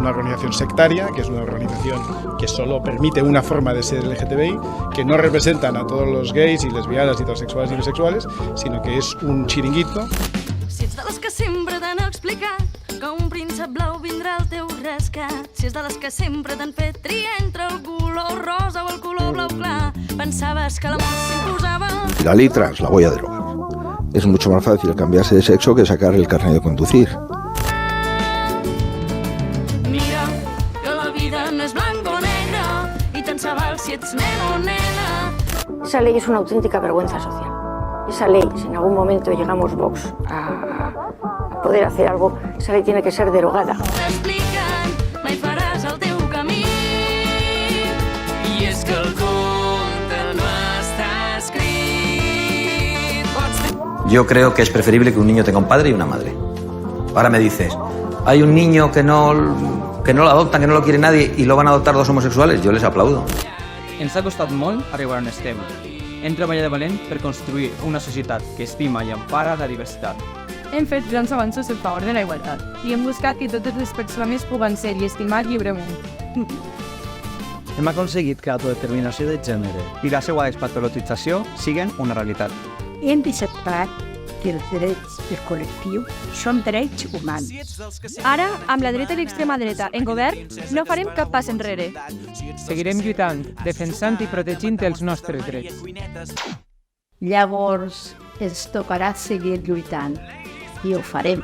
una organización sectaria, que es una organización que solo permite una forma de ser LGTBI, que no representan a todos los gays y lesbianas y transexuales y bisexuales, sino que es un chiringuito. Si ets de les que sempre t'han explicat que un príncep blau vindrà al teu rescat, si és de les que sempre t'han fet triar entre el color rosa o el color blau clar, pensaves que l'amor s'imposava. La ley trans la voy a derogar. Es mucho más fácil cambiarse de sexo que sacar el carnet de conducir. Mira, que la vida no és blanc o negre i tant se val si ets nen o nena. Esa ley es una auténtica vergüenza social. Esa ley, si en algún momento llegamos Vox a poder hacer algo, esa ley tiene que ser derogada. T'expliquen, mai faràs el teu camí. I és que el conte no està escrit. Yo creo que es preferible que un niño tenga un padre y una madre. Ahora me dices, hay un niño que no lo adoptan, que no lo quiere nadie y lo van a adoptar dos homosexuales, yo les aplaudo. Ens ha costat molt arribar on estem. Hem treballat de valent per construir una societat que estima i empara la diversitat. Hem fet grans avanços en favor de la igualtat i hem buscat que totes les persones puguen ser i estimar lliurement. Hem aconseguit que l'autodeterminació de gènere i la seva despatologització siguen una realitat. Hem deixat clar que els drets del col·lectiu són drets humans. Ara, amb la dreta i l'extrema dreta en govern, no farem cap pas enrere. Seguirem lluitant, defensant i protegint els nostres drets. Llavors, ens tocarà seguir lluitant i ho farem.